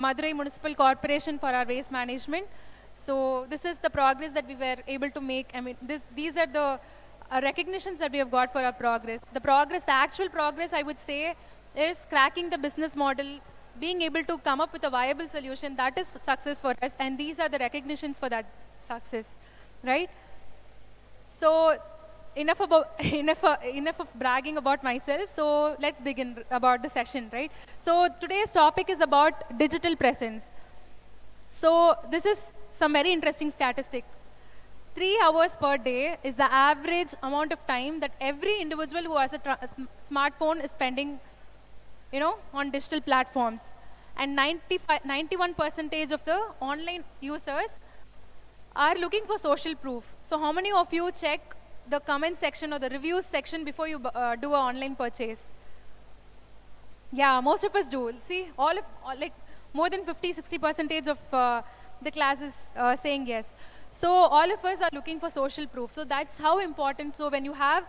Madurai Municipal Corporation for our waste management. So this is the progress that we were able to make. I mean, these are the recognitions that we have got for our progress. The actual progress, I would say, is cracking the business model, being able to come up with a viable solution. That is success for us, and these are the recognitions for that success, right? So enough of bragging about myself. So let's begin about the session, right? So today's topic is about digital presence. So this is some very interesting statistic. 3 hours per day is the average amount of time that every individual who has a smartphone is spending, on digital platforms. And 91% of the online users are looking for social proof. So how many of you check the comment section or the reviews section before you do an online purchase? Yeah, most of us do. See, more than 50-60% of the class is saying yes. So all of us are looking for social proof. So that's how important. So when you have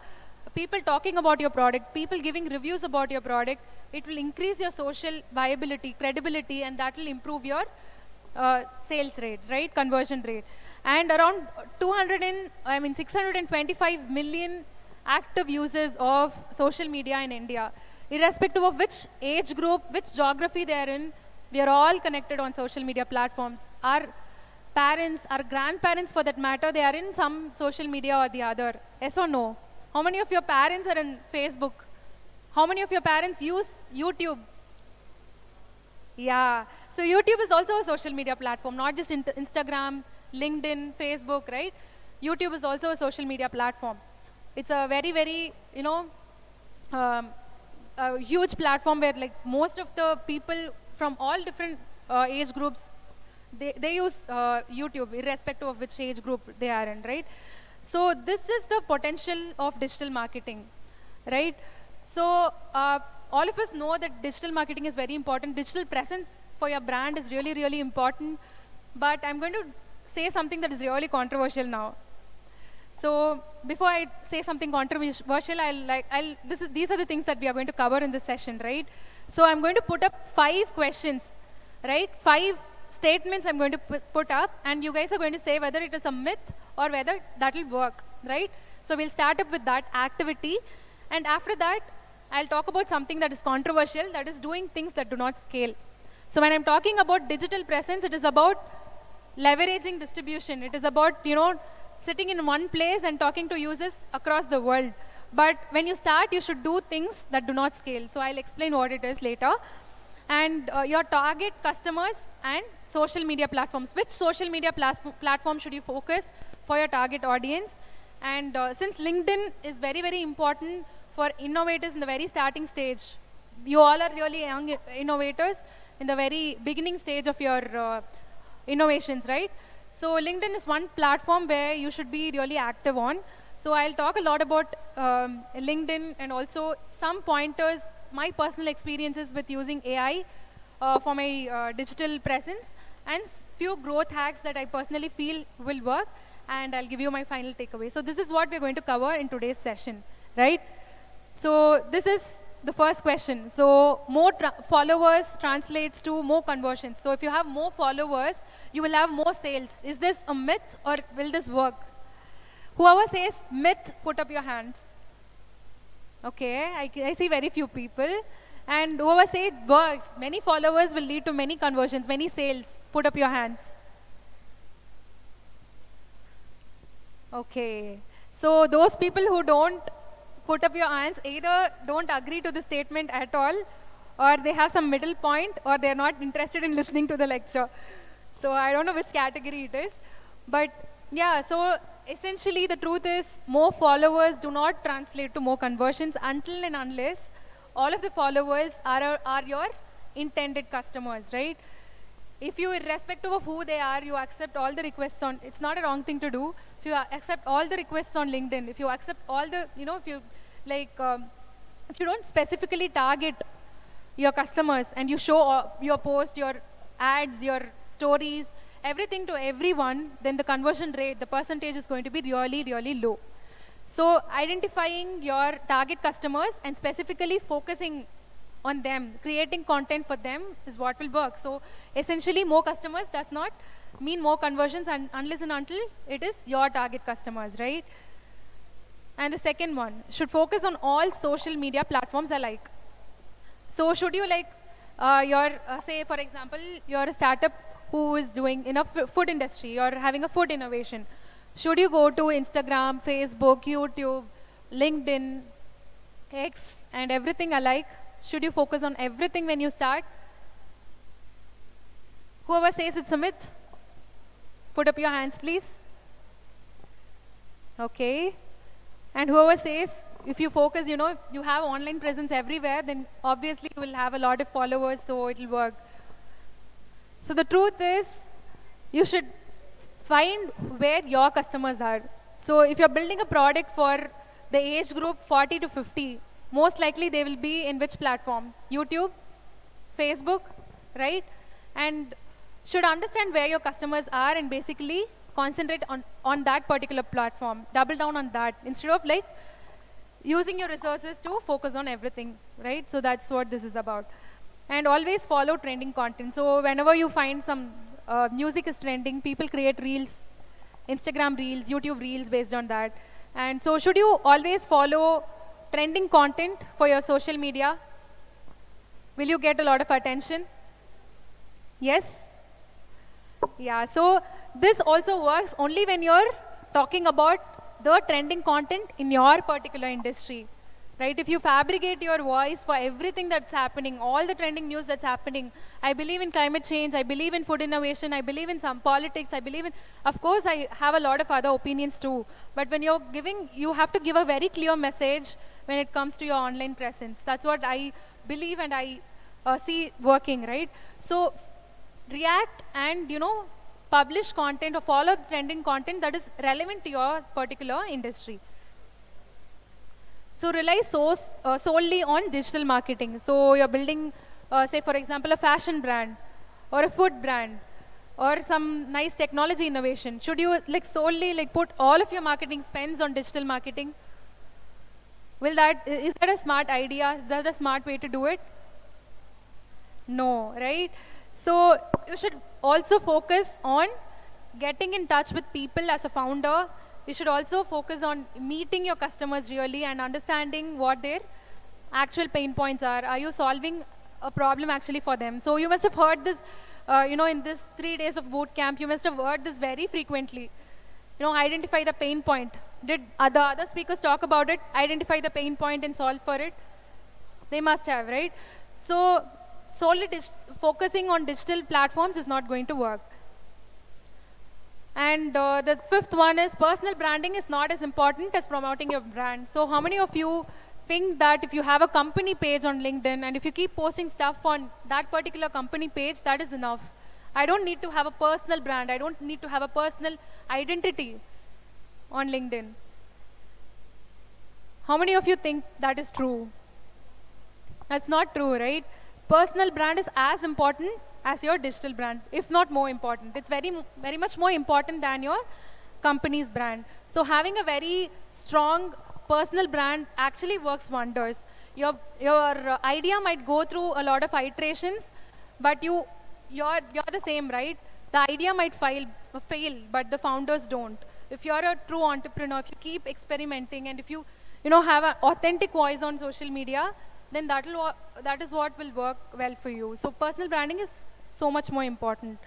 people talking about your product, people giving reviews about your product, it will increase your social viability, credibility, and that will improve your sales rate, right? Conversion rate. And around 625 million active users of social media in India, irrespective of which age group, which geography they are in, we are all connected on social media platforms. Our parents, our grandparents for that matter, they are in some social media or the other. Yes or no? How many of your parents are in Facebook? How many of your parents use YouTube? Yeah. So YouTube is also a social media platform, not just Instagram, LinkedIn, Facebook, right? YouTube is also a social media platform. It's a very, very, a huge platform where like most of the people from all different age groups, they use YouTube, irrespective of which age group they are in, right? So this is the potential of digital marketing, right? So all of us know that digital marketing is very important. Digital presence for your brand is really, really important. But I'm going to say something that is really controversial now. So before I say something controversial, these are the things that we are going to cover in this session, right? So I'm going to put up 5 questions, right? 5 statements I'm going to put up, and you guys are going to say whether it is a myth or whether that will work, right? So we'll start up with that activity, and after that, I'll talk about something that is controversial, that is doing things that do not scale. So when I'm talking about digital presence, it is about leveraging distribution. It is about, sitting in one place and talking to users across the world. But when you start, you should do things that do not scale. So I'll explain what it is later. And your target customers and social media platforms. Which social media platform should you focus for your target audience? And since LinkedIn is very, very important for innovators in the very starting stage, you all are really young innovators in the very beginning stage of your innovations, right? So LinkedIn is one platform where you should be really active on. So I'll talk a lot about LinkedIn and also some pointers, my personal experiences with using AI for my digital presence, and few growth hacks that I personally feel will work, and I'll give you my final takeaway. So this is what we're going to cover in today's session, right? So this is the first question. So more followers translates to more conversions. So if you have more followers, you will have more sales. Is this a myth or will this work? Whoever says myth, put up your hands. Okay, I see very few people. And whoever says it works, many followers will lead to many conversions, many sales. Put up your hands. Okay, so those people who don't put up your hands either don't agree to the statement at all, or they have some middle point, or they're not interested in listening to the lecture. So I don't know which category it is. But yeah, so essentially the truth is more followers do not translate to more conversions until and unless all of the followers are your intended customers, right? If you, irrespective of who they are, you accept all the requests on, it's not a wrong thing to do. If you accept all the requests on LinkedIn, if you accept all the, if you if you don't specifically target your customers and you show your post, your ads, your stories, everything to everyone, then the conversion rate, the percentage is going to be really, really low. So identifying your target customers and specifically focusing on them. Creating content for them is what will work. So essentially, more customers does not mean more conversions unless and until it is your target customers, right? And the second one, should focus on all social media platforms alike. So should you like, say for example, you're a startup who is doing in a food industry, you're having a food innovation. Should you go to Instagram, Facebook, YouTube, LinkedIn, X, and everything alike? Should you focus on everything when you start? Whoever says it's a myth, put up your hands, please. Okay. And whoever says, if you focus, you know, you have online presence everywhere, then obviously you will have a lot of followers, so it will work. So the truth is, you should find where your customers are. So if you're building a product for the age group 40 to 50, most likely they will be in which platform? YouTube, Facebook, right? And should understand where your customers are and basically concentrate on that particular platform. Double down on that instead of like using your resources to focus on everything, right? So that's what this is about. And always follow trending content. So whenever you find some music is trending, people create reels, Instagram reels, YouTube reels based on that. And so should you always follow trending content for your social media? Will you get a lot of attention? Yes? Yeah, so this also works only when you're talking about the trending content in your particular industry, right? If you fabricate your voice for everything that's happening, all the trending news that's happening, I believe in climate change, I believe in food innovation, I believe in some politics, I believe in, of course, I have a lot of other opinions too, but when you're giving, you have to give a very clear message when it comes to your online presence. That's what I believe and I see working, right? So react and, you know, publish content or follow the trending content that is relevant to your particular industry. So rely solely on digital marketing. So you're building, say for example, a fashion brand or a food brand or some nice technology innovation. Should you like solely like put all of your marketing spends on digital marketing? Is that a smart idea? Is that a smart way to do it? No, right? So you should also focus on getting in touch with people as a founder. You should also focus on meeting your customers really and understanding what their actual pain points are. Are you solving a problem actually for them? So you must have heard this, you know, in this 3 days of boot camp, you must have heard this very frequently. You know, identify the pain point. Did the other speakers talk about it? Identify the pain point and solve for it? They must have, right? So solely focusing on digital platforms is not going to work. And the fifth one is personal branding is not as important as promoting your brand. So how many of you think that if you have a company page on LinkedIn and if you keep posting stuff on that particular company page, that is enough? I don't need to have a personal brand. I don't need to have a personal identity on LinkedIn. How many of you think that is true? That's not true, right? Personal brand is as important as your digital brand, if not more important. It's very much more important than your company's brand. So having a very strong personal brand actually works wonders. Your idea might go through a lot of iterations, but you're the same, right? The idea might fail, but the founders don't. If you're a true entrepreneur, if you keep experimenting, and if you have an authentic voice on social media, then that is what will work well for you. So personal branding is so much more important.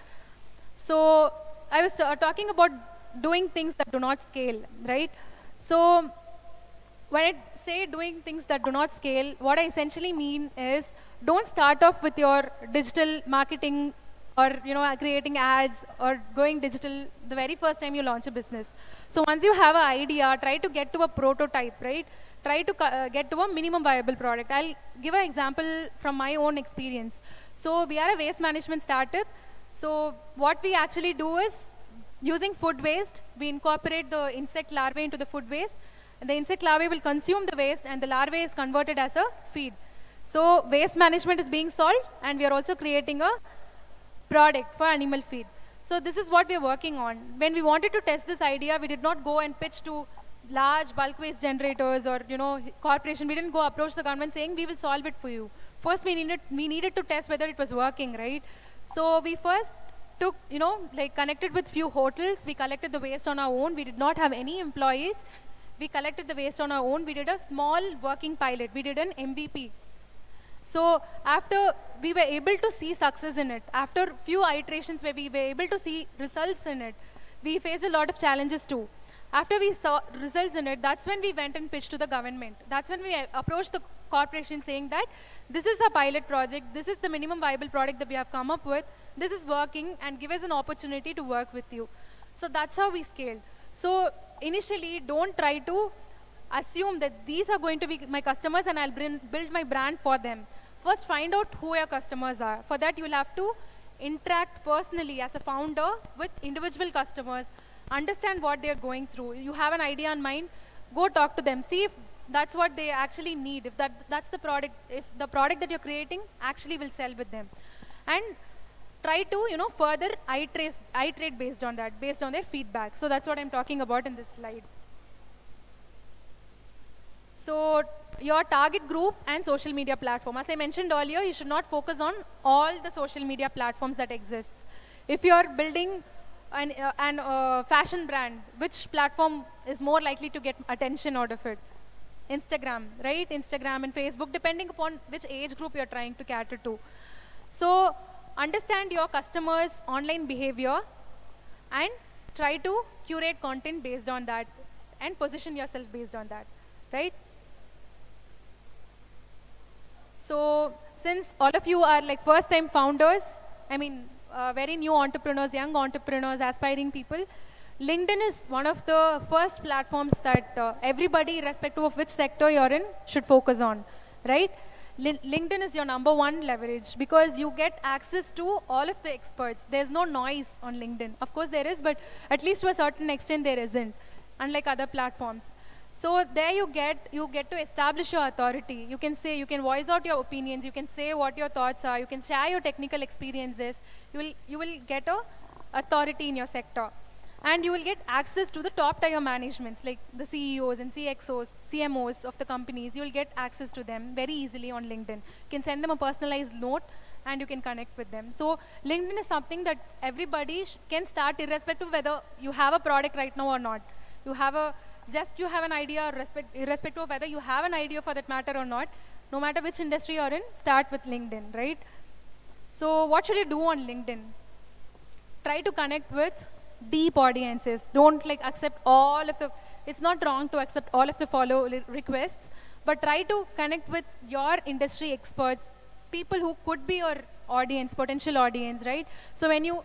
So I was talking about doing things that do not scale, right? So when I say doing things that do not scale, what I essentially mean is don't start off with your digital marketing or creating ads or going digital the very first time you launch a business. So once you have an idea, try to get to a prototype, right? Try to get to a minimum viable product. I'll give an example from my own experience. So we are a waste management startup. So what we actually do is, using food waste, we incorporate the insect larvae into the food waste. And the insect larvae will consume the waste and the larvae is converted as a feed. So waste management is being solved and we are also creating a product for animal feed. So this is what we are working on. When we wanted to test this idea, we did not go and pitch to large bulk waste generators or corporation. We didn't go approach the government saying we will solve it for you. first we needed to test whether it was working, right? So we first took, like connected with few hotels. We collected the waste on our own. We did not have any employees. We collected the waste on our own. We did a small working pilot. We did an MVP. So after we were able to see success in it, after few iterations where we were able to see results in it, we faced a lot of challenges too. After we saw results in it, that's when we went and pitched to the government. That's when we approached the corporation saying that this is a pilot project, this is the minimum viable product that we have come up with, this is working, and give us an opportunity to work with you. So that's how we scaled. So initially, don't try to assume that these are going to be my customers and I'll build my brand for them. First, find out who your customers are. For that, you'll have to interact personally as a founder with individual customers, understand what they're going through. You have an idea in mind, go talk to them, see if that's what they actually need, if that's the product, if the product that you're creating actually will sell with them. And try to, further iterate based on that, based on their feedback. So that's what I'm talking about in this slide. So your target group and social media platform. As I mentioned earlier, you should not focus on all the social media platforms that exist. If you're building an fashion brand, which platform is more likely to get attention out of it? Instagram, right? Instagram and Facebook, depending upon which age group you're trying to cater to. So understand your customers' online behavior and try to curate content based on that and position yourself based on that, right? So since all of you are like first-time founders, very new entrepreneurs, young entrepreneurs, aspiring people, LinkedIn is one of the first platforms that everybody, irrespective of which sector you're in, should focus on, right? LinkedIn is your #1 leverage because you get access to all of the experts. There's no noise on LinkedIn. Of course there is, but at least to a certain extent there isn't, unlike other platforms. So there you get to establish your authority. You can say, you can voice out your opinions, you can say what your thoughts are, you can share your technical experiences. You will get a authority in your sector. And you will get access to the top tier managements like the CEOs and CXOs, CMOs of the companies. You will get access to them very easily on LinkedIn. You can send them a personalized note and you can connect with them. So LinkedIn is something that everybody can start irrespective of whether you have a product right now or not. You have an idea, irrespective of whether you have an idea for that matter or not. No matter which industry you're in, start with LinkedIn, right? So what should you do on LinkedIn? Try to connect with deep audiences. Don't accept all of the, it's not wrong to accept all of the follow requests, but try to connect with your industry experts, people who could be your audience, potential audience, right? So when you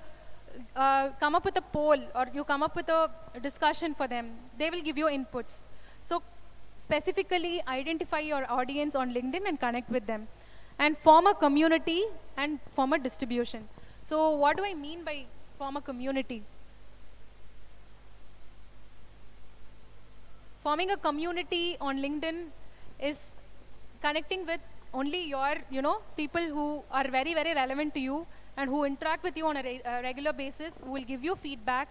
come up with a poll or you come up with a discussion for them, they will give you inputs. So specifically identify your audience on LinkedIn and connect with them and form a community and form a distribution. So what do I mean by form a community? Forming a community on LinkedIn is connecting with only your, people who are very, very relevant to you and who interact with you on a regular basis, who will give you feedback,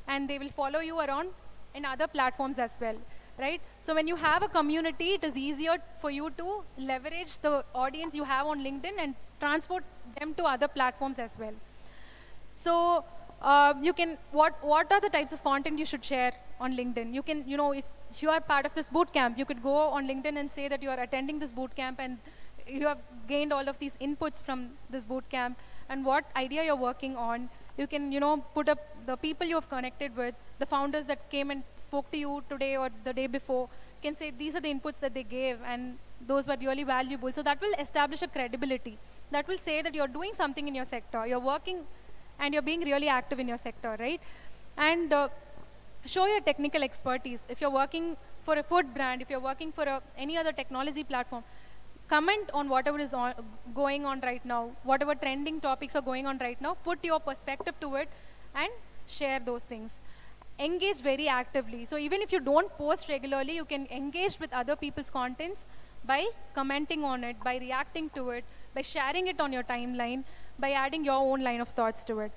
and they will follow you around in other platforms as well, right? So when you have a community, it is easier for you to leverage the audience you have on LinkedIn and transport them to other platforms as well. So you can, what are the types of content you should share on LinkedIn? You can, if you are part of this bootcamp, you could go on LinkedIn and say that you are attending this bootcamp and you have gained all of these inputs from this bootcamp and what idea you're working on. You can, put up the people you have connected with, the founders that came and spoke to you today or the day before. You can say these are the inputs that they gave and those were really valuable. So that will establish a credibility. That will say that you're doing something in your sector, you're working and you're being really active in your sector, right? And show your technical expertise. If you're working for a food brand, if you're working for any other technology platform, comment on whatever is going on right now, whatever trending topics are going on right now, put your perspective to it and share those things. Engage very actively. So even if you don't post regularly, you can engage with other people's contents by commenting on it, by reacting to it, by sharing it on your timeline, by adding your own line of thoughts to it.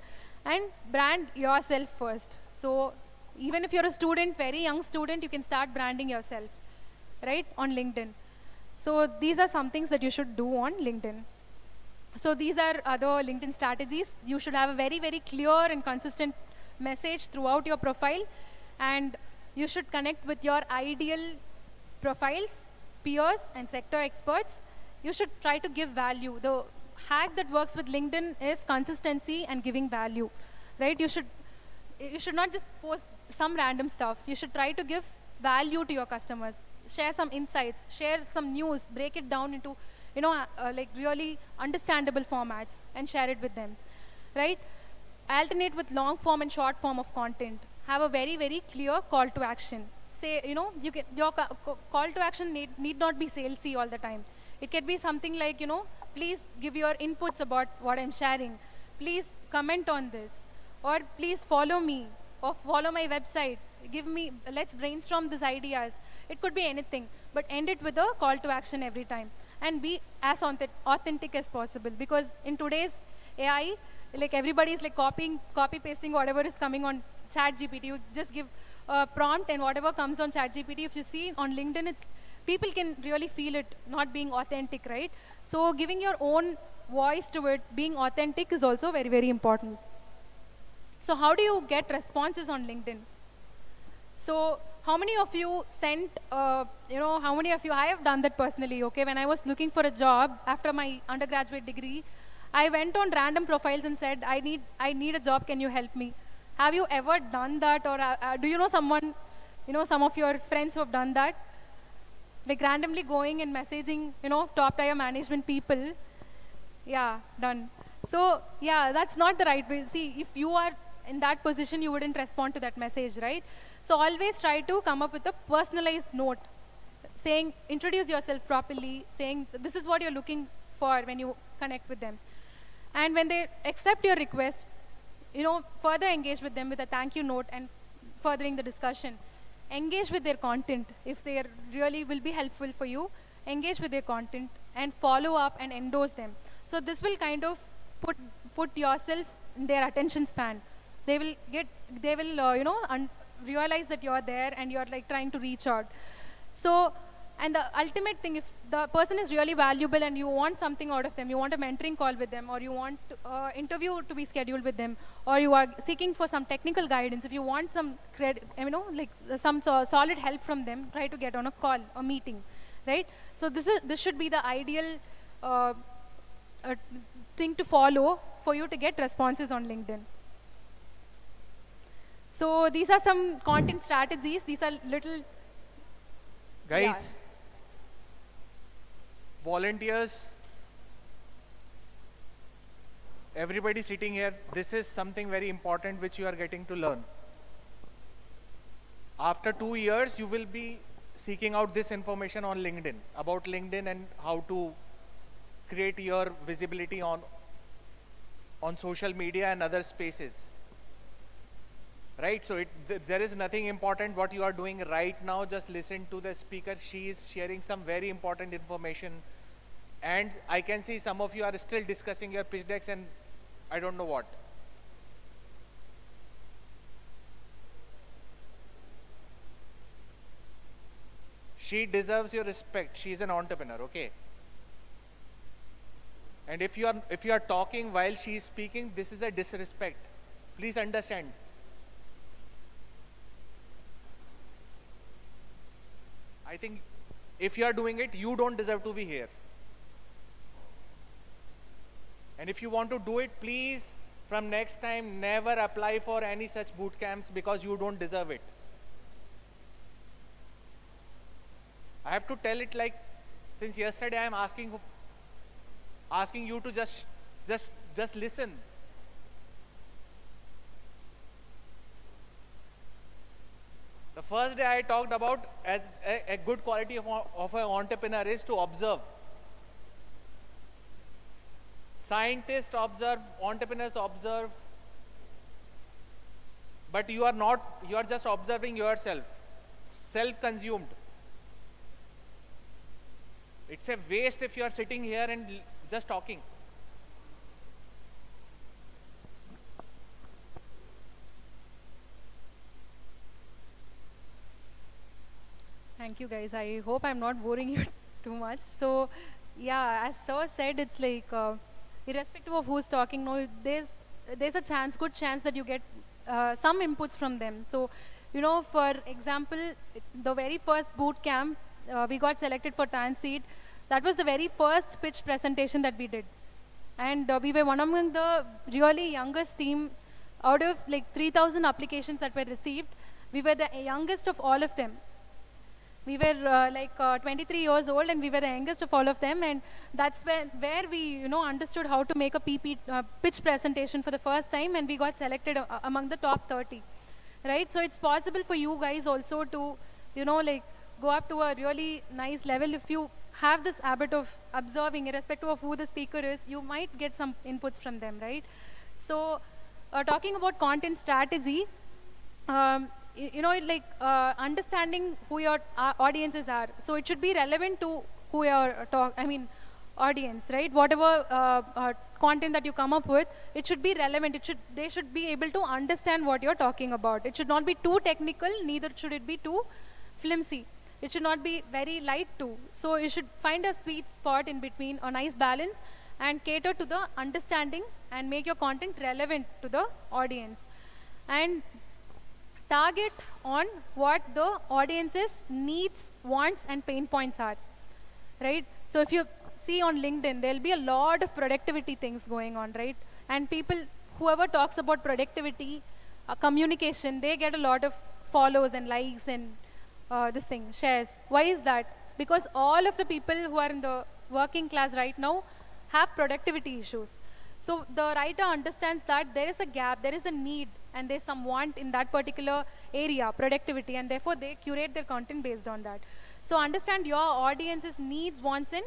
And brand yourself first. So even if you're a student, very young student, you can start branding yourself, right, on LinkedIn. So these are some things that you should do on LinkedIn. So these are other LinkedIn strategies. You should have a very, very clear and consistent message throughout your profile, and you should connect with your ideal profiles, peers, and sector experts. You should try to give value. The hack that works with LinkedIn is consistency and giving value, right? You should not just post some random stuff. You should try to give value to your customers. Share some insights, share some news, break it down into, like really understandable formats and share it with them, right? Alternate with long form and short form of content. Have a very, very clear call to action. Say, your call to action need not be salesy all the time. It can be something like, please give your inputs about what I'm sharing. Please comment on this. Or please follow me. Or follow my website. Let's brainstorm these ideas. It could be anything. But end it with a call to action every time. And be as authentic as possible. Because in today's AI, like everybody is like copy pasting whatever is coming on ChatGPT. You just give a prompt and whatever comes on ChatGPT. If you see on LinkedIn, people can really feel it not being authentic, right? So giving your own voice to it, being authentic is also very, very important. So how do you get responses on LinkedIn? So how many of you sent, how many of you, I have done that personally, okay? When I was looking for a job after my undergraduate degree, I went on random profiles and said, I need a job, can you help me? Have you ever done that? Or do you know someone, some of your friends who have done that? Like randomly going and messaging, top tier management people. Yeah, done. So yeah, that's not the right way. See, if you are in that position, you wouldn't respond to that message, right? So always try to come up with a personalized note saying, introduce yourself properly, saying this is what you're looking for when you connect with them. And when they accept your request, further engage with them with a thank you note and furthering the discussion. Engage with their content. If they really will be helpful for you, engage with their content and follow up and endorse them. So this will kind of put yourself in their attention span. They will realize that you're there and you're like trying to reach out. So, and the ultimate thing, if the person is really valuable and you want something out of them, you want a mentoring call with them, or you want interview to be scheduled with them, or you are seeking for some technical guidance, if you want some some solid help from them, try to get on a call or meeting, right? So this should be the ideal thing to follow for you to get responses on LinkedIn. So these are some content strategies. These are little guys. Volunteers, everybody sitting here, this is something very important which you are getting to learn. After 2 years, you will be seeking out this information on LinkedIn, about LinkedIn and how to create your visibility on social media and other spaces. Right, so there is nothing important what you are doing right now. Just listen to the speaker. She is sharing some very important information. And I can see some of you are still discussing your pitch decks and I don't know what. She deserves your respect. She is an entrepreneur, okay? And if you are talking while she is speaking, this is a disrespect. Please understand. I think if you are doing it, you don't deserve to be here. And if you want to do it, please, from next time, never apply for any such boot camps because you don't deserve it. I have to tell it like, since yesterday I am asking you to just listen. The first day I talked about as a good quality of an entrepreneur is to observe. Scientists observe, entrepreneurs observe, but you are just observing yourself, self-consumed. It's a waste if you are sitting here and just talking. Thank you guys. I hope I'm not boring you too much. So, yeah, as Sir said, it's like irrespective of who's talking, no, there's a chance, good chance that you get some inputs from them. So, for example, the very first boot camp, we got selected for TAN seat. That was the very first pitch presentation that we did. And we were one among the really youngest team out of like 3,000 applications that were received. We were the youngest of all of them. We were 23 years old, and we were the youngest of all of them. And that's where we understood how to make a pitch presentation for the first time, and we got selected among the top 30. Right? So it's possible for you guys also to go up to a really nice level. If you have this habit of observing, irrespective of who the speaker is, you might get some inputs from them, right? So talking about content strategy, understanding who your audiences are. So it should be relevant to who your audience, right? Whatever content that you come up with, it should be relevant. They should be able to understand what you're talking about. It should not be too technical, neither should it be too flimsy. It should not be very light too. So you should find a sweet spot in between, a nice balance, and cater to the understanding and make your content relevant to the audience. And target on what the audience's needs, wants, and pain points are, right? So if you see on LinkedIn, there'll be a lot of productivity things going on, right? And people, whoever talks about productivity, communication, they get a lot of follows and likes and shares. Why is that? Because all of the people who are in the working class right now have productivity issues. So the writer understands that there is a gap, there is a need, and there's some want in that particular area, productivity, and therefore they curate their content based on that. So understand your audience's needs, wants, and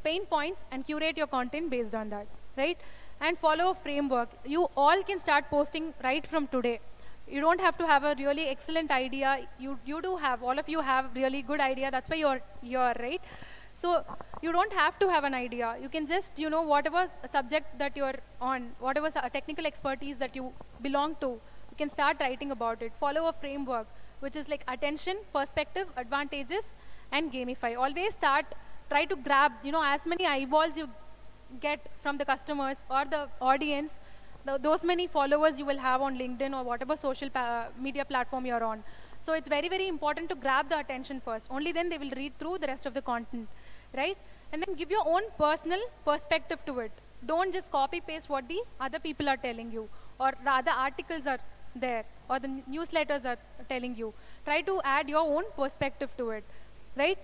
pain points, and curate your content based on that, right? And follow a framework. You all can start posting right from today. You don't have to have a really excellent idea. You do have, all of you have really good idea. That's why you're right. So you don't have to have an idea. You can just, whatever subject that you're on, whatever technical expertise that you belong to, you can start writing about it. Follow a framework, which is like attention, perspective, advantages, and gamify. Always try to grab, as many eyeballs you get from the customers or the audience, those many followers you will have on LinkedIn or whatever social media platform you're on. So it's very, very important to grab the attention first. Only then they will read through the rest of the content, right? And then give your own personal perspective to it. Don't just copy paste what the other people are telling you, or the other articles are there, or the newsletters are telling you. Try to add your own perspective to it, right?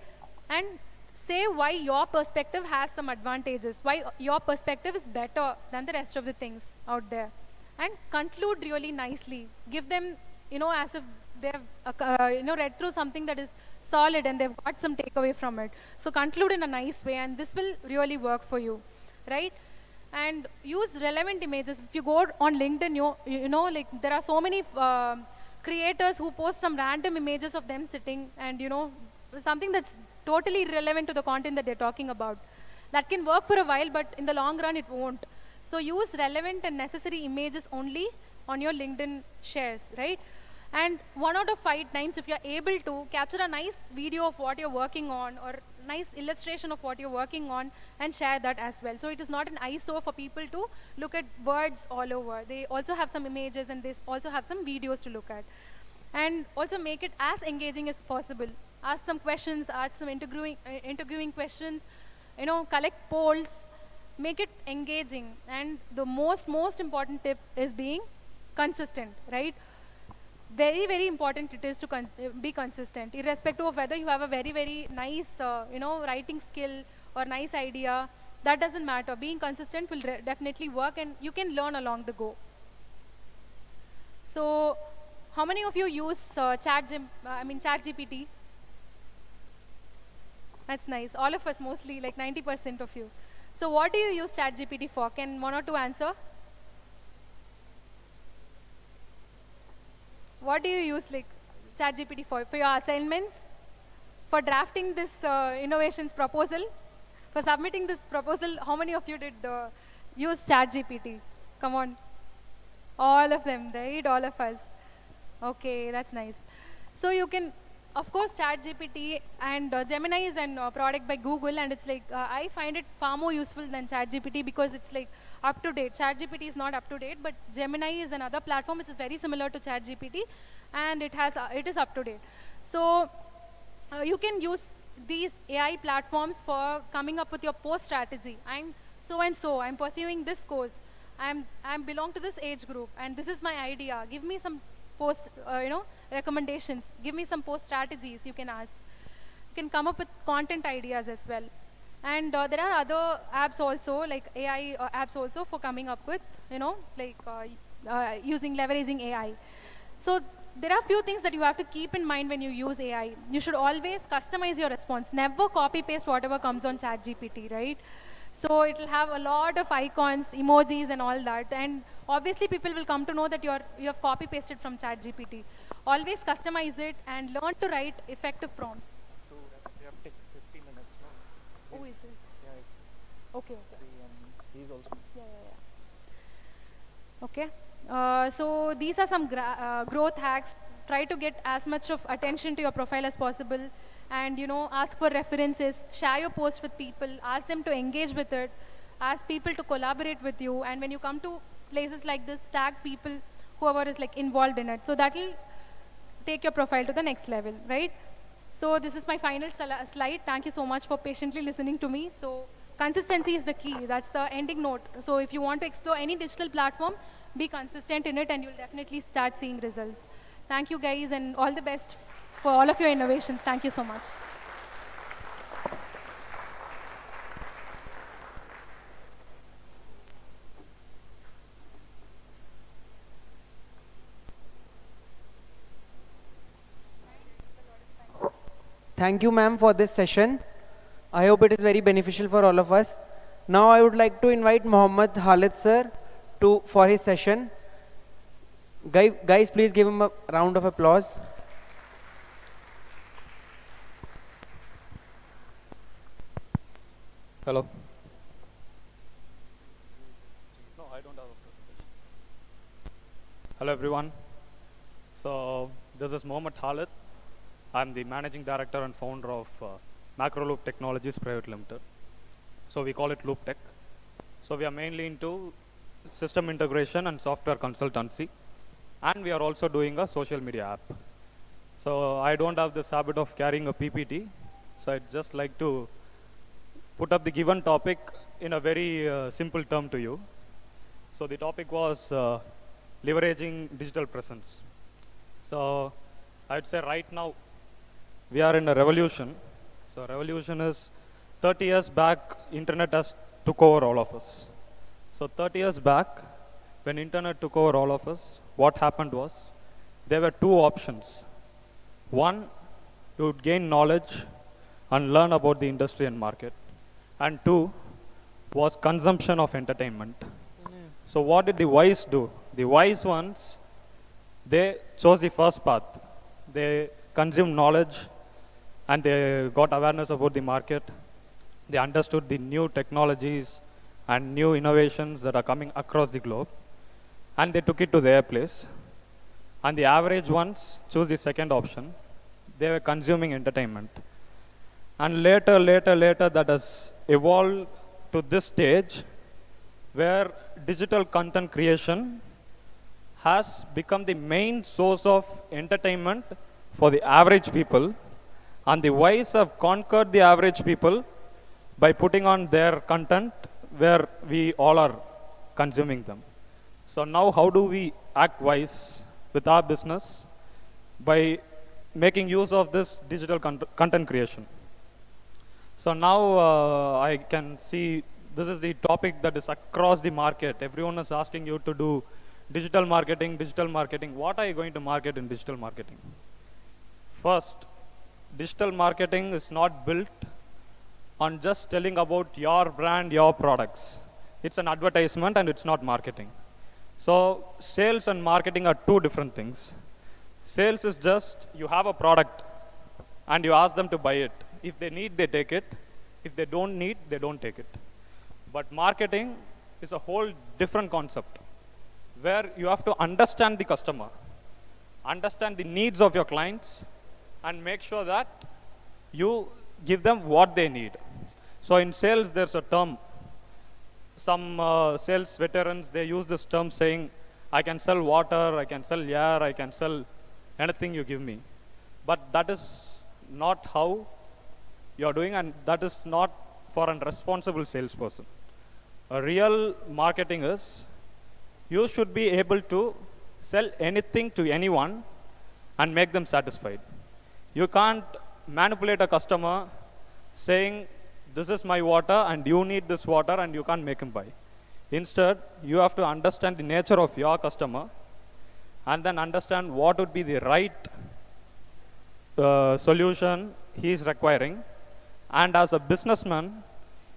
And say why your perspective has some advantages, why your perspective is better than the rest of the things out there. And conclude really nicely. Give them, as if they've read through something that is solid and they've got some takeaway from it. So conclude in a nice way, and this will really work for you, right? And use relevant images. If you go on LinkedIn, there are so many creators who post some random images of them sitting and, something that's totally irrelevant to the content that they're talking about. That can work for a while, but in the long run, it won't. So use relevant and necessary images only on your LinkedIn shares, right? And 1 out of 5 times, if you're able to capture a nice video of what you're working on, or nice illustration of what you're working on, and share that as well. So it is not an eyesore for people to look at words all over. They also have some images, and they also have some videos to look at. And also make it as engaging as possible. Ask some questions, ask some interviewing questions, collect polls, make it engaging. And the most important tip is being consistent, right? Very, very important it is to be consistent, irrespective of whether you have a very, very nice, writing skill or nice idea. That doesn't matter. Being consistent will definitely work, and you can learn along the go. So, how many of you use ChatGPT? That's nice. All of us, mostly, like 90% of you. So, what do you use ChatGPT for? Can 1 or 2 answer? What do you use ChatGPT for? For your assignments? For drafting this innovations proposal? For submitting this proposal, how many of you did use ChatGPT? Come on. All of them, right? All of us. Okay, that's nice. So you can of course, ChatGPT and Gemini is an product by Google, and it's like I find it far more useful than ChatGPT because it's like up to date. ChatGPT is not up to date, but Gemini is another platform which is very similar to ChatGPT, and it is up to date. So you can use these AI platforms for coming up with your post strategy. I'm so and so. I'm pursuing this course. I'm belong to this age group, and this is my idea. Give me some post, recommendations. Give me some post strategies. You can ask. You can come up with content ideas as well. And there are other apps also, like AI apps also for coming up with, using leveraging AI. So there are few things that you have to keep in mind when you use AI. You should always customize your response. Never copy paste whatever comes on ChatGPT, right? So it will have a lot of icons, emojis, and all that. And obviously, people will come to know that you have copy pasted from ChatGPT. Always customize it and learn to write effective prompts. So we have take 15 minutes, no? Who is it? Yeah, it's Okay, okay. 3 and he's also. Yeah, yeah, yeah. Okay. So these are some growth hacks. Try to get as much of attention to your profile as possible, and ask for references. Share your post with people. Ask them to engage with it. Ask people to collaborate with you. And when you come to places like this, tag people whoever is like involved in it. So that will take your profile to the next level, right? So this is my final slide. Thank you so much for patiently listening to me. So consistency is the key. That's the ending note. So if you want to explore any digital platform, be consistent in it and you'll definitely start seeing results. Thank you guys and all the best for all of your innovations. Thank you so much. Thank you, ma'am, for this session. I hope it is very beneficial for all of us. Now I would like to invite Mohammad Khalid sir for his session. Guys, please give him a round of applause. Hello. No, I don't have a presentation. Hello, everyone. So this is Mohammad Khalid. I'm the managing director and founder of Macro Loop Technologies Private Limited. So we call it Loop Tech. So we are mainly into system integration and software consultancy. And we are also doing a social media app. So I don't have this habit of carrying a PPT. So I'd just like to put up the given topic in a very simple term to you. So the topic was leveraging digital presence. So I'd say right now we are in a revolution. So revolution is 30 years back, internet has took over all of us. So 30 years back, when internet took over all of us, what happened was there were two options. One, you would gain knowledge and learn about the industry and market. And two was consumption of entertainment. So what did the wise do? The wise ones, they chose the first path. They consumed knowledge and they got awareness about the market. They understood the new technologies and new innovations that are coming across the globe. And they took it to their place. And the average ones chose the second option. They were consuming entertainment. And later, that has evolved to this stage where digital content creation has become the main source of entertainment for the average people. And the wise have conquered the average people by putting on their content where we all are consuming them. So now how do we act wise with our business? By making use of this digital content creation. So now I can see this is the topic that is across the market. Everyone is asking you to do digital marketing, digital marketing. What are you going to market in digital marketing? First, digital marketing is not built on just telling about your brand, your products. It's an advertisement and it's not marketing. So sales and marketing are two different things. Sales is just you have a product and you ask them to buy it. If they need, they take it. If they don't need, they don't take it. But marketing is a whole different concept where you have to understand the customer, understand the needs of your clients, and make sure that you give them what they need. So in sales, there's a term. Some sales veterans, they use this term saying, I can sell water, I can sell air, I can sell anything you give me. But that is not how you're doing, and that is not for a responsible salesperson. A real marketing is, you should be able to sell anything to anyone and make them satisfied. You can't manipulate a customer saying, this is my water and you need this water, and you can't make him buy. Instead, you have to understand the nature of your customer and then understand what would be the right solution he is requiring. And as a businessman,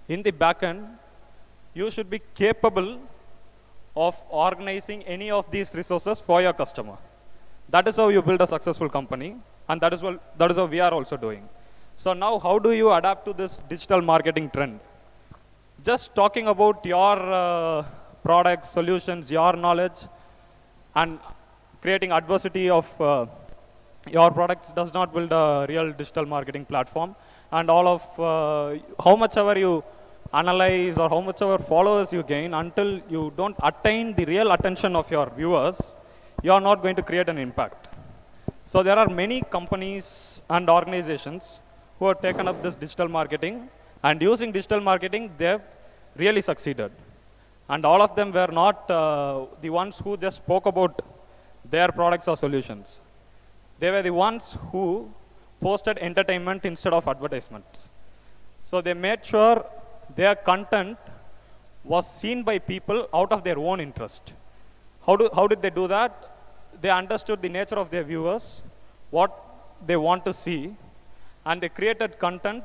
in the back end, you should be capable of organizing any of these resources for your customer. That is how you build a successful company, and that is how we are also doing. So now, how do you adapt to this digital marketing trend? Just talking about your products, solutions, your knowledge, and creating adversity of your products does not build a real digital marketing platform. And all of how much ever you analyze or how much ever followers you gain, until you don't attain the real attention of your viewers, you are not going to create an impact. So there are many companies and organizations who have taken up this digital marketing, and using digital marketing, they've really succeeded. And all of them were not the ones who just spoke about their products or solutions. They were the ones who posted entertainment instead of advertisements. So they made sure their content was seen by people out of their own interest. How did they do that? They understood the nature of their viewers, what they want to see, and they created content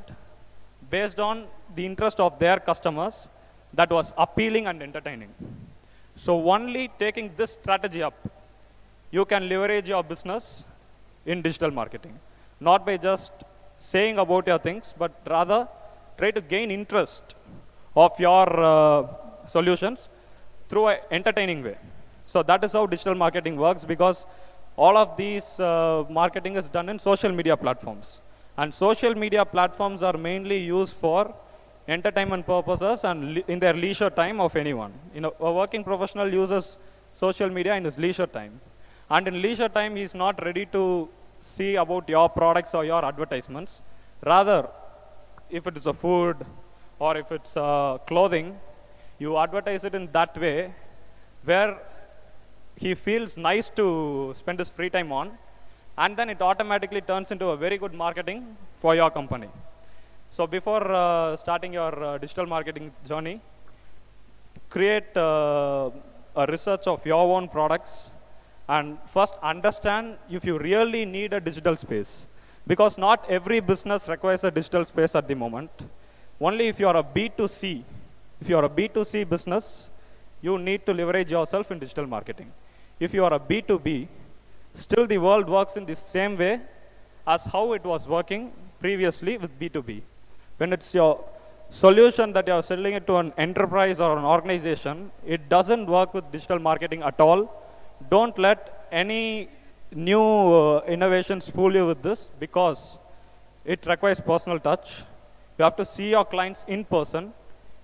based on the interest of their customers that was appealing and entertaining. So only taking this strategy up, you can leverage your business in digital marketing. Not by just saying about your things, but rather try to gain interest of your solutions through an entertaining way. So that is how digital marketing works, because all of these marketing is done in social media platforms. And social media platforms are mainly used for entertainment purposes and in their leisure time of anyone. You know, a working professional uses social media in his leisure time. And in leisure time, he is not ready to see about your products or your advertisements. Rather, if it is a food or if it's clothing, you advertise it in that way where he feels nice to spend his free time on, and then it automatically turns into a very good marketing for your company. So before starting your digital marketing journey, create a research of your own products, and first understand if you really need a digital space. Because not every business requires a digital space at the moment. Only if you are a B2C, if you are a B2C business, you need to leverage yourself in digital marketing. If you are a B2B, still the world works in the same way as how it was working previously with B2B. When it's your solution that you're selling it to an enterprise or an organization, it doesn't work with digital marketing at all. Don't let any new innovations fool you with this, because it requires personal touch. You have to see your clients in person.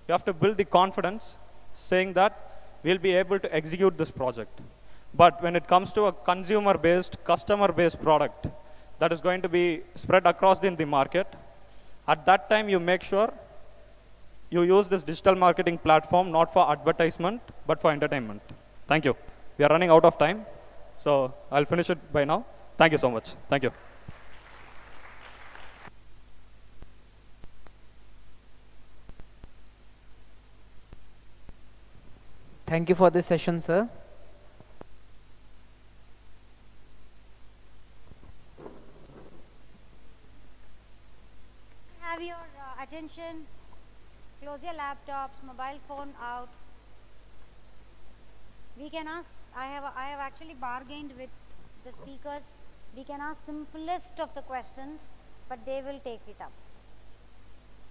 You have to build the confidence saying that we'll be able to execute this project. But when it comes to a consumer-based, customer-based product that is going to be spread across in the market, at that time you make sure you use this digital marketing platform not for advertisement, but for entertainment. Thank you. We are running out of time, so I'll finish it by now. Thank you so much. Thank you. Thank you for this session, sir. Have your attention, close your laptops, mobile phone out. We can ask, I have actually bargained with the speakers. We can ask simplest of the questions, but they will take it up.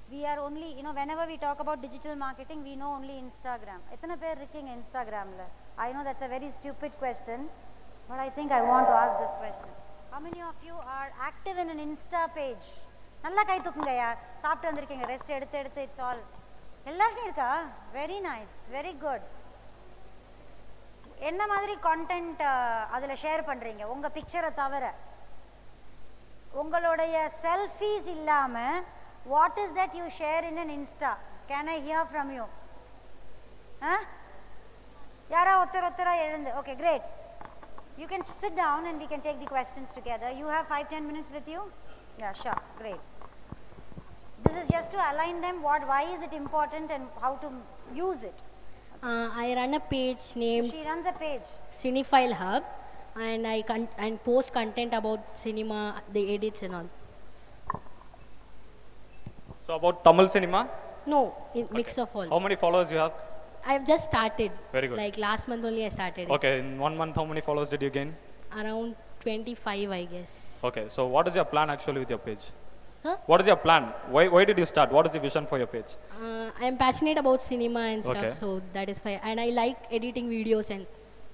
We are only, whenever we talk about digital marketing, we know only Instagram. Itna per rikking Instagram la. I know that's a very stupid question, but I think I want to ask this question. How many of you are active in an Insta page? நல்லா கை தூக்குங்க யார் சாப்பிட்டு வந்திருக்கீங்க rest எடுத்து எடுத்து it's all எல்லாருக்கும் இருக்கா very nice very good என்ன மாதிரி கான்டென்ட் அதில் ஷேர் பண்ணுறீங்க உங்கள் பிக்சரை தவிர உங்களுடைய செல்ஃபீஸ் இல்லாமல் what is that you share in an Insta can I hear from you யாரா ஒருத்தரா எழுந்து okay great you can sit down and we can take the questions together. You have 5-10 minutes with you? Yeah, sure, great. This is just to align them why is it important and how to use it. I run a page named She runs a page. Cinephile Hub, and I post content about cinema, the edits and all. So about Tamil cinema, No, mix of all. how many followers you have? I've just started. Very good. Like last month only I started. Okay, in 1 month, how many followers did you gain? Around 25, I guess. Okay, so what is your plan actually with your page? Sir, What is your plan? Why did you start? What is the vision for your page? I'm passionate about cinema and stuff, Okay. so that is why. And I like editing videos, and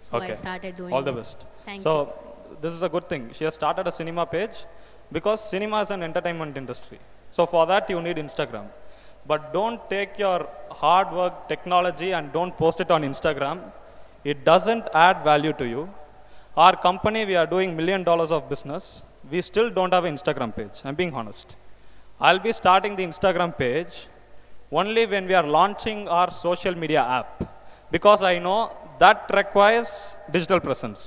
so I started doing. All the it. best. Thank so you. this is a good thing. She has started a cinema page because cinema is an entertainment industry. So for that you need Instagram. But don't take your hard work technology and don't post it on Instagram. It doesn't add value to you. Our company, we are doing $1 million of business. We still don't have an Instagram page. I'm being honest. I'll be starting the Instagram page only when we are launching our social media app, because I know that requires digital presence.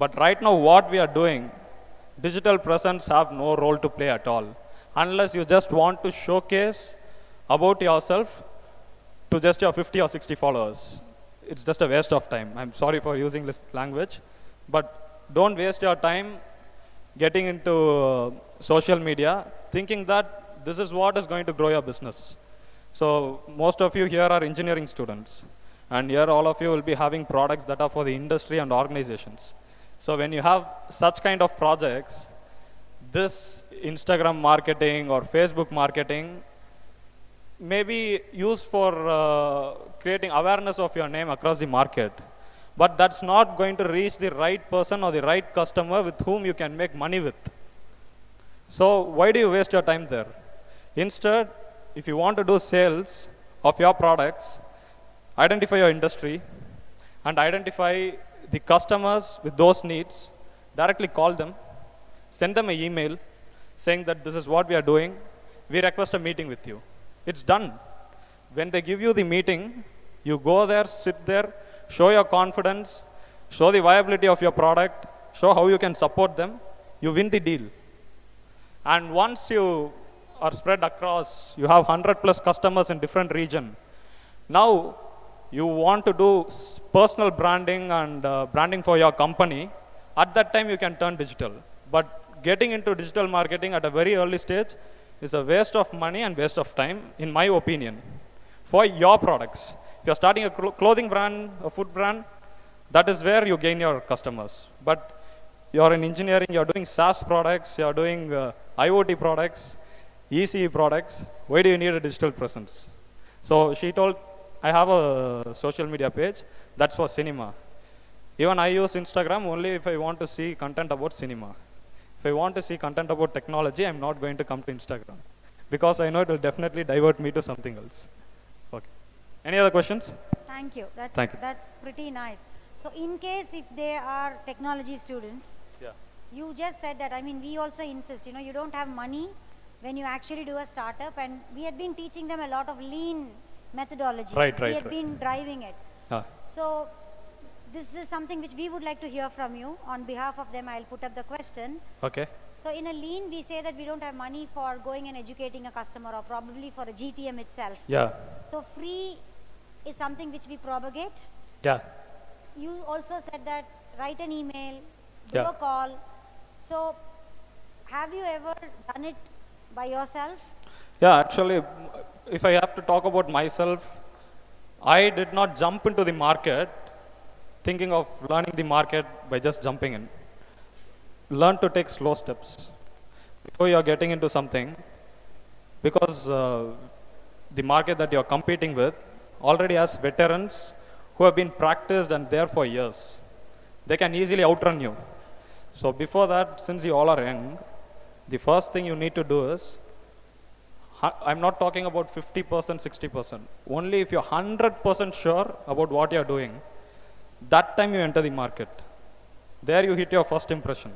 But right now what we are doing, digital presence have no role to play at all, unless you just want to showcase about yourself to just your 50 or 60 followers. It's just a waste of time. I'm sorry for using this language, but don't waste your time getting into social media thinking that this is what is going to grow your business. So most of you here are engineering students, and here all of you will be having products that are for the industry and organizations. So when you have such kind of projects, this Instagram marketing or Facebook marketing may be used for creating awareness of your name across the market, but that's not going to reach the right person or the right customer with whom you can make money with. So why do you waste your time there? Instead, if you want to do sales of your products, identify your industry and identify the customers with those needs, directly call them, send them an email saying that this is what we are doing, we request a meeting with you. It's done. When they give you the meeting, you go there, sit there, show your confidence, show the viability of your product, show how you can support them, you win the deal. And once you are spread across, you have 100 plus customers in different region. Now you want to do personal branding and branding for your company. At that time you can turn digital. But getting into digital marketing at a very early stage is a waste of money and waste of time, in my opinion, for your products. If you're starting a clothing brand, a food brand, that is where you gain your customers. But you're in engineering, you're doing SaaS products, you're doing IoT products, ECE products, why do you need a digital presence? So she told, I have a social media page, that's for cinema. Even I use Instagram only if I want to see content about cinema. If I want to see content about technology, I'm not going to come to Instagram, because I know it will definitely divert me to something else. Okay. Any other questions? Thank you. Thank you. That's pretty nice. So in case if they are technology students, Yeah. you just said that, I mean, we also insist, you don't have money when you actually do a startup, and we had been teaching them a lot of lean methodologies. Right. We had been driving it. Ah. So this is something which we would like to hear from you. On behalf of them, I'll put up the question. Okay. So in a lean, we say that we don't have money for going and educating a customer, or probably for a GTM itself. Yeah. So free is something which we propagate. Yeah. You also said that write an email, do Yeah. a call. So have you ever done it by yourself? Yeah, actually, if I have to talk about myself, I did not jump into the market thinking of learning the market by just jumping in. Learn to take slow steps before you are getting into something, because the market that you are competing with already has veterans who have been practiced and there for years. They can easily outrun you. So before that, since you all are young, the first thing you need to do is, I'm not talking about 50%, 60%. Only if you're 100% sure about what you're doing, that time you enter the market. There you hit your first impression.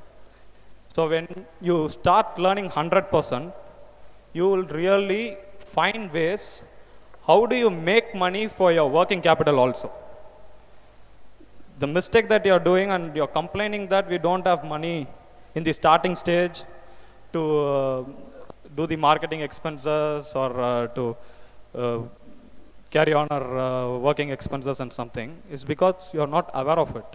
So when you start learning 100%, you will really find ways, how do you make money for your working capital also? The mistake that you're doing, and you're complaining that we don't have money in the starting stage to do the marketing expenses or to carry on our working expenses and something, is because you're not aware of it.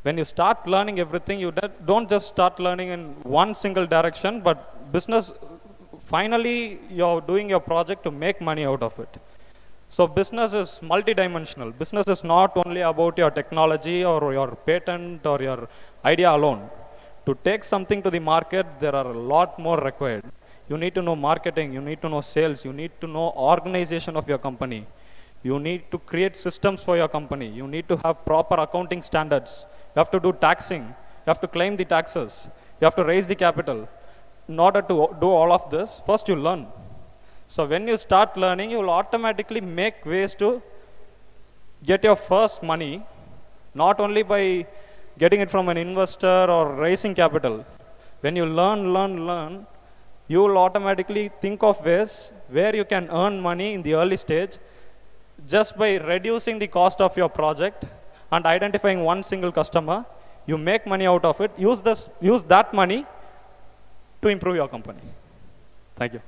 When you start learning everything, you don't just start learning in one single direction, but business, finally you're doing your project to make money out of it. So business is multidimensional. Business is not only about your technology or your patent or your idea alone. To take something to the market, there are a lot more required. You need to know marketing, you need to know sales, you need to know organization of your company. You need to create systems for your company. You need to have proper accounting standards. You have to do taxing. You have to claim the taxes. You have to raise the capital. In order to do all of this, first you learn. So when you start learning, you will automatically make ways to get your first money, not only by getting it from an investor or raising capital. When you learn, you will automatically think of ways where you can earn money in the early stage just by reducing the cost of your project and identifying one single customer. You make money out of it. Use that money to improve your company. Thank you.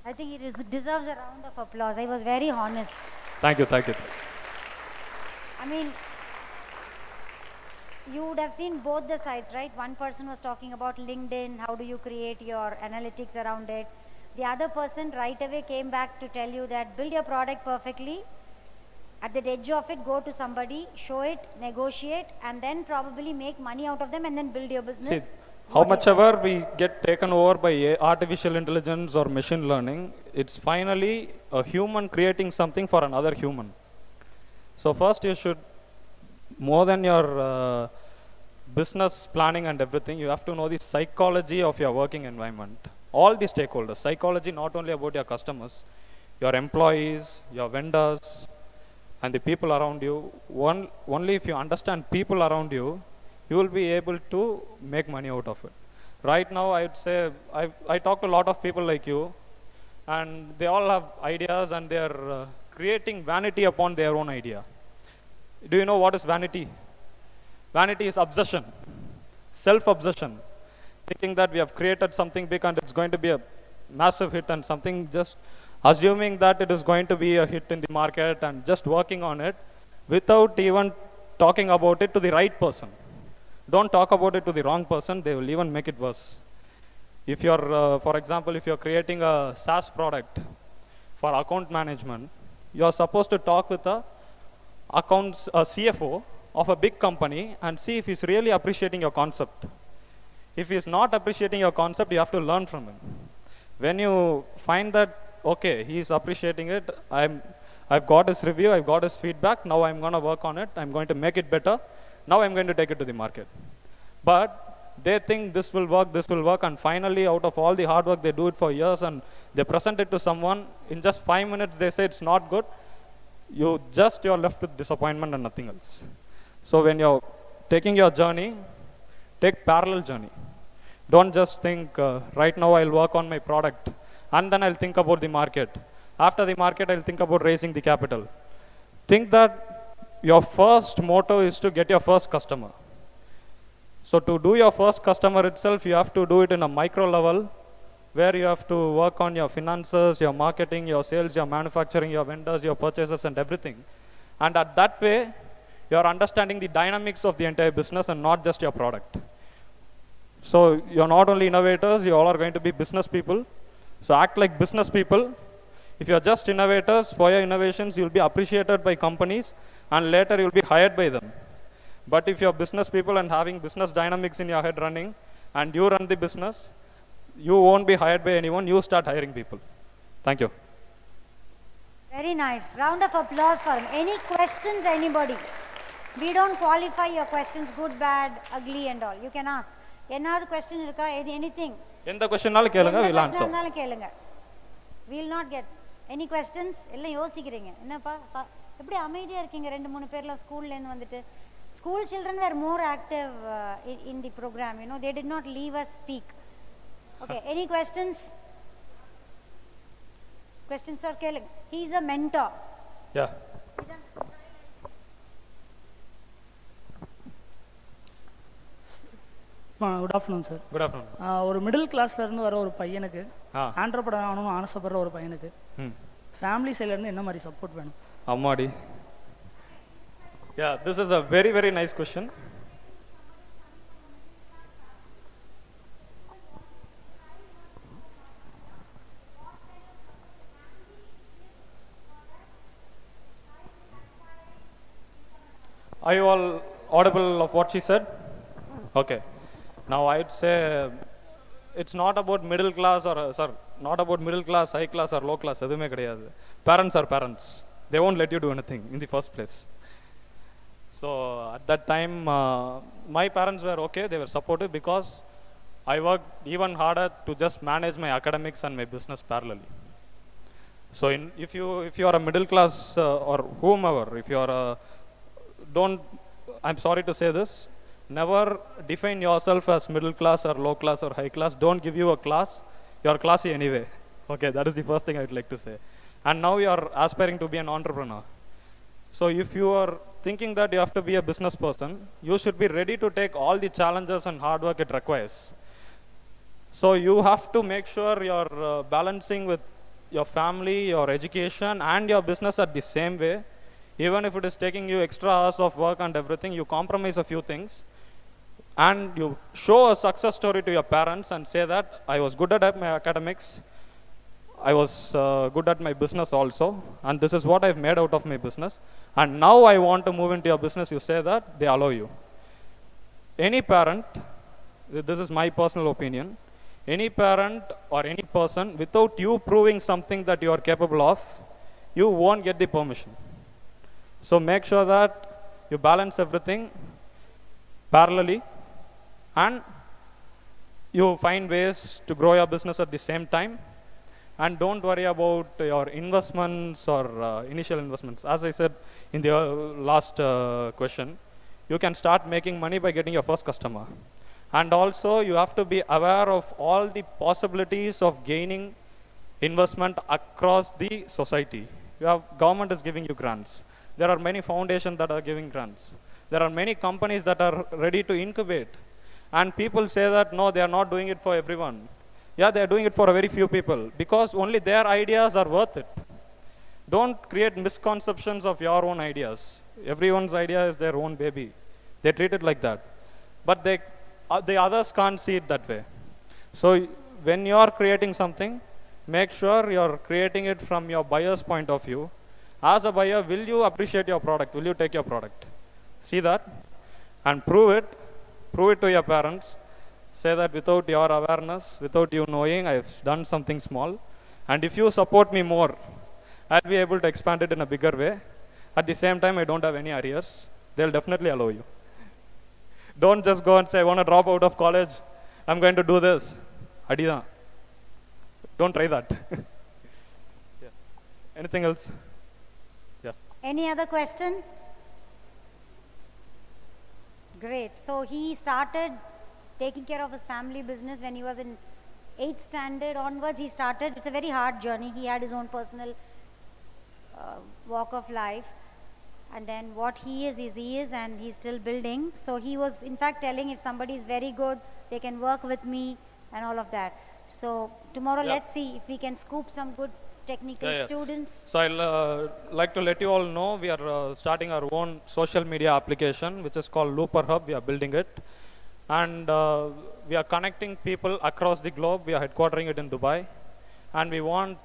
I think it deserves a round of applause. I was very honest. Thank you, thank you. I mean, you would have seen both the sides, right? One person was talking about LinkedIn, how do you create your analytics around it. The other person right away came back to tell you that build your product perfectly. At the edge of it, go to somebody, show it, negotiate, and then probably make money out of them and then build your business. See, how much ever we get taken over by artificial intelligence or machine learning, it's finally a human creating something for another human. So first you should, more than your business planning and everything, you have to know the psychology of your working environment. All the stakeholders, psychology not only about your customers, your employees, your vendors, and the people around you. Only if you understand people around you, you will be able to make money out of it. Right now, I would say, I talk to a lot of people like you, and they all have ideas and they are creating vanity upon their own idea. Do you know what is vanity? Vanity is obsession, self-obsession, thinking that we have created something big and it's going to be a massive hit, and something just assuming that it is going to be a hit in the market and just working on it without even talking about it to the right person. Don't talk about it to the wrong person, they will even make it worse. If you're, for example, if you're creating a SaaS product for account management, you're supposed to talk with a CFO of a big company and see if he's really appreciating your concept. If he's not appreciating your concept, you have to learn from him. When you find that, okay, he's appreciating it, I've got his review, I've got his feedback, now I'm going to work on it, I'm going to make it better, now I'm going to take it to the market. But they think this will work, and finally out of all the hard work, they do it for years and they present it to someone, in just 5 minutes they say it's not good, you're left with disappointment and nothing else. So when you're taking your journey, take parallel journey. Don't just think, right now I'll work on my product and then I'll think about the market. After the market, I'll think about raising the capital. Think that your first motto is to get your first customer. So to do your first customer itself, you have to do it in a micro level, where you have to work on your finances, your marketing, your sales, your manufacturing, your vendors, your purchases and everything. And at that way, you're understanding the dynamics of the entire business and not just your product. So you're not only innovators, you all are going to be business people. So act like business people. If you're just innovators, for your innovations, you'll be appreciated by companies and later you'll be hired by them. But if you're business people and having business dynamics in your head running and you run the business, you won't be hired by anyone, you start hiring people. Thank you. Very nice. Round of applause for him. Any questions, anybody? We don't qualify your questions good, bad, ugly and all. You can ask. Another question irukka, anything. எந்த கொஸ்டின்னாலும் கேளுங்க, எந்த we'll question answer. இருந்தாலும் கேளுங்க. We will not get any questions. எல்லாம் யோசிக்கிறீங்க. என்னப்பா எப்படி அமைதியா இருக்கீங்க ரெண்டு மூணு பேர்ல ஸ்கூல்ல இருந்து வந்துட்டு. School children were more active in the program, you know, they did not leave us speak. Okay, any questions? Questions sir கேளுங்க. He is a mentor. Yeah. Good afternoon sir. Good afternoon. ஒரு middle கிளாஸ்லேருந்து வர ஒரு பையனுக்கு entrepreneur ஆகணும்னு ஆசைப்படுற ஒரு பையனுக்கு family சைட்லேருந்து என்ன மாதிரி சப்போர்ட் வேணும்? அம்மாடி. Yeah, this is a very, very nice question. Are you all audible of what she said? Okay. Now I'd say it's not about middle class or not about middle class, high class or low class. எதுவுமே கிடையாது. Parents are parents. They won't let you do anything in the first place. So at that time, my parents were okay. They were supportive because I worked even harder to just manage my academics and my business parallelly. So if you are a middle class or whomever, if you are I'm sorry to say this, never define yourself as middle class or low class or high class. Don't give you a class. You are classy anyway. Okay, that is the first thing I would like to say. And now you are aspiring to be an entrepreneur. So if you are thinking that you have to be a business person, you should be ready to take all the challenges and hard work it requires. So you have to make sure you're balancing with your family, your education and your business at the same way. Even if it is taking you extra hours of work and everything, you compromise a few things and you show a success story to your parents and say that I was good at my academics, I was good at my business also, and this is what I've made out of my business, and now I want to move into your business. You say that, they allow you. Any parent, this is my personal opinion, any parent or any person, without you proving something that you are capable of, you won't get the permission. So make sure that you balance everything parallelly and you find ways to grow your business at the same time, and don't worry about your investments or initial investments. As I said in the last question, you can start making money by getting your first customer, and also you have to be aware of all the possibilities of gaining investment across the society. Government is giving you grants. There are many foundations that are giving grants. There are many companies that are ready to incubate. And people say that, no, they are not doing it for everyone. Yeah, they are doing it for a very few people because only their ideas are worth it. Don't create misconceptions of your own ideas. Everyone's idea is their own baby. They treat it like that. But the others can't see it that way. So when you are creating something, make sure you are creating it from your buyer's point of view. As a buyer, will you appreciate your product? Will you take your product? See that and prove it to your parents. Say that without your awareness, without you knowing, I've done something small, and if you support me more, I'll be able to expand it in a bigger way. At the same time, I don't have any arrears. They'll definitely allow you. Don't just go and say, I want to drop out of college, I'm going to do this. Adida. Don't try that. Yeah. Anything else? Yeah. Any other question? Great. So he started taking care of his family business when he was in 8th standard onwards. He started. It's a very hard journey. He had his own personal walk of life, and then what he is he is, and he's still building. So he was in fact telling, if somebody is very good, they can work with me and all of that. So tomorrow, let's see if we can scoop some good technical students. So I'll like to let you all know we are starting our own social media application, which is called Looper Hub. We are building it, and we are connecting people across the globe. We are headquartering it in Dubai, and we want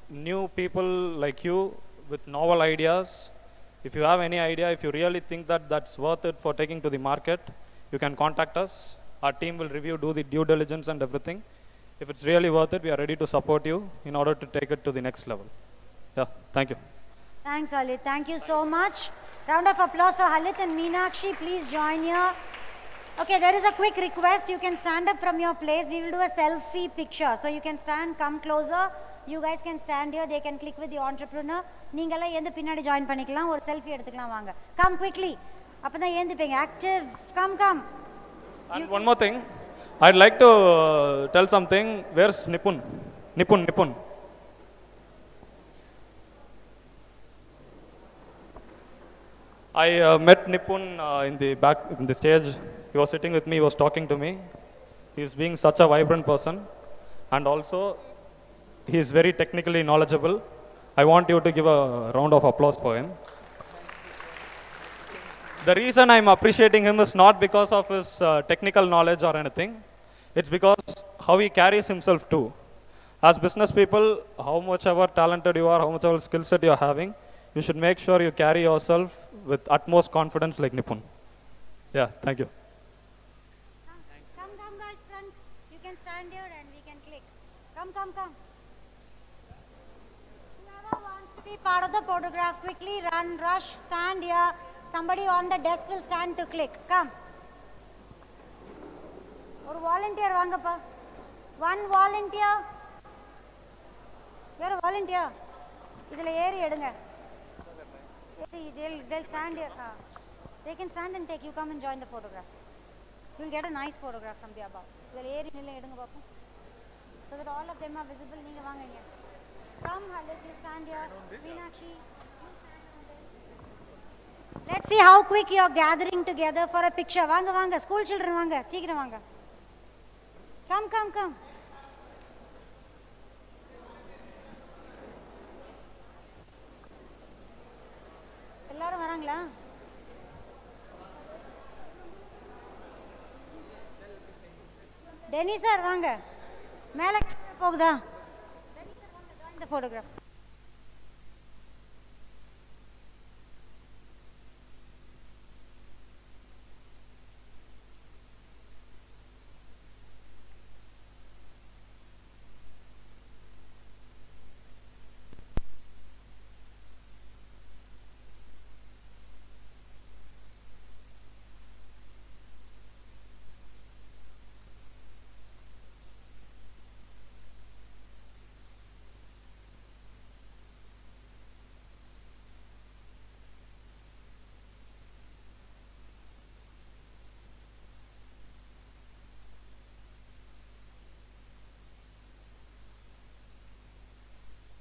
new people like you with novel ideas. If you have any idea, if you really think that that's worth it for taking to the market, you can contact us. Our team will review, do the due diligence and everything. If it's really worth it, we are ready to support you in order to take it to the next level. Yeah, thank you. Thanks, Ali. Thank you so much. Round of applause for Halit and Meenakshi. Please join here. Okay, there is a quick request. You can stand up from your place. We will do a selfie picture. So you can stand, come closer. You guys can stand here. They can click with the entrepreneur. நீங்களா எந்த பின்னாடி join பண்ணிக்கலாம் ஒரு selfie எடுத்துக்கலாம் வாங்க. Come quickly. அப்பதான் ஏந்திப்பீங்க. Active. Come. And one more thing. I'd like to tell something. Where's Nipun? Nipun. I met Nipun in the back, in the stage. He was sitting with me, he was talking to me. He's being such a vibrant person. And also, he is very technically knowledgeable. I want you to give a round of applause for him. The reason I'm appreciating him is not because of his technical knowledge or anything. It's because how he carries himself too. As business people, how much ever talented you are, how much ever skill set you're having, you should make sure you carry yourself with utmost confidence like Nipun. Yeah, thank you. Come guys, front. You can stand here and we can click. Come. Whoever wants to be part of the photograph, quickly run, rush, stand here. Somebody on the desk will stand to click. Come. ஒரு volunteer வாங்கப்பா. One volunteer. You're a volunteer. இதில் ஏறி எடுங்க. They'll stand here. They can stand and take. You come and join the photograph. You'll get a nice photograph from the above. இதில் ஏறி நில்ல எடுங்க பாப்போம். So that all of them are visible. நீங்க வாங்க இங்க. Come, Halit, you stand here. Meenakshi. Let's see how quick you're gathering together for a picture. வாங்க. School children வாங்க. சீக்கிரம் வாங்க. Come. எல்லாரும் வராங்களா? டெனி சார் வாங்க. மேல போகுதா? டெனி சார் வாங்க, join the photograph.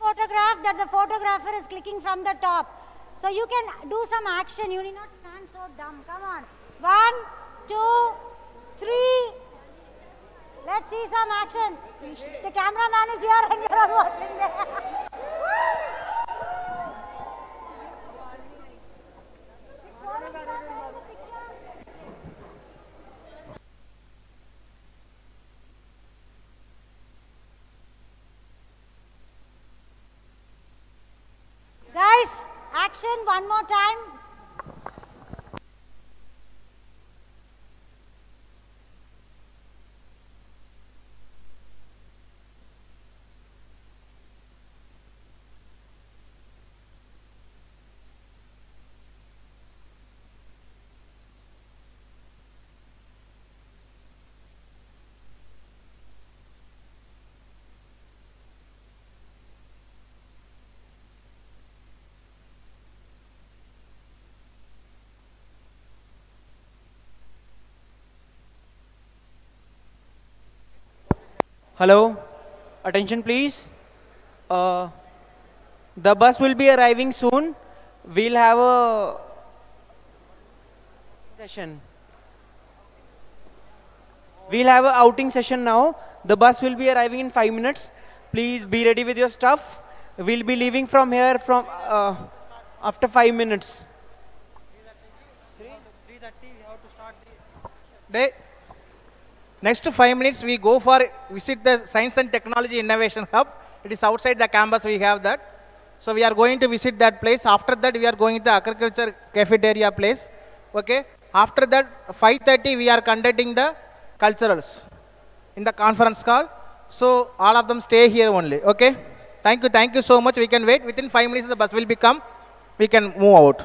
Photograph that the photographer is clicking from the top. So you can do some action. You need not stand so dumb. Come on. 1, 2, 3. Let's see some action. The cameraman is here and you are watching there. Guys, action one more time. Hello, attention please. The bus will be arriving soon. We'll have a session. We'll have an outing session now. The bus will be arriving in 5 minutes. Please be ready with your stuff. We'll be leaving from here from after 5 minutes. 3:30 we have to start the day. Next 5 minutes we go for visit the Science and Technology Innovation Hub. It is outside the campus, we have that. So we are going to visit that place. After that we are going to the agriculture cafeteria place. Okay. After that 5:30 we are conducting the culturals in the conference hall. So all of them stay here only. Okay. Thank you so much. We can wait. Within 5 minutes the bus will become. We can move out.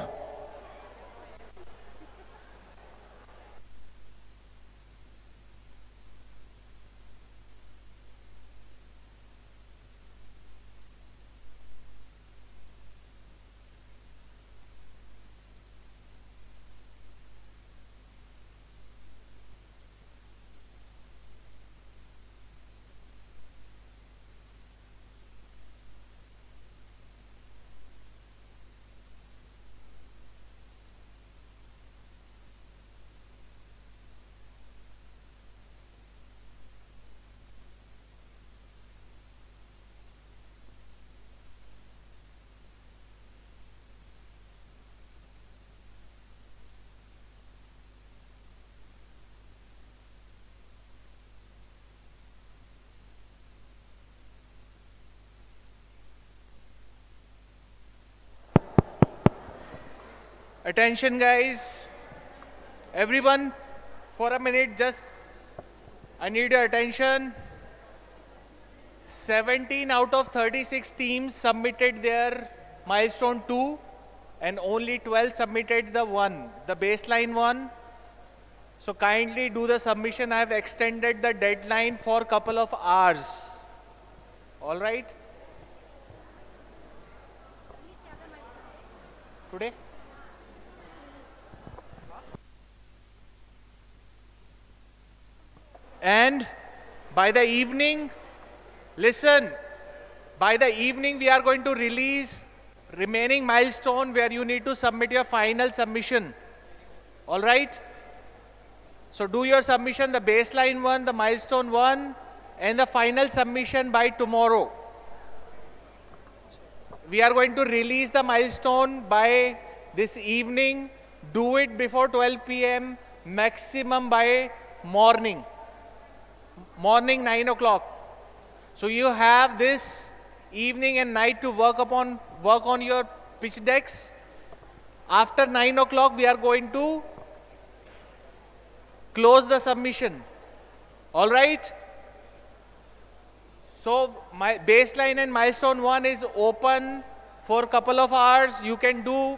Attention guys. Everyone, for a minute, just I need your attention. 17 out of 36 teams submitted their milestone 2 and only 12 submitted the baseline one. So kindly do the submission. I have extended the deadline for a couple of hours. All right? Today? And by the evening, listen, by the evening we are going to release remaining milestone where you need to submit your final submission. All right? So do your submission, the baseline one, the milestone one, and the final submission by tomorrow. We are going to release the milestone by this evening. Do it before 12 p.m. maximum by morning 9 o'clock. So you have this evening and night to work on your pitch decks. After 9 o'clock, we are going to close the submission. All right? So my baseline and milestone 1 is open for a couple of hours. You can do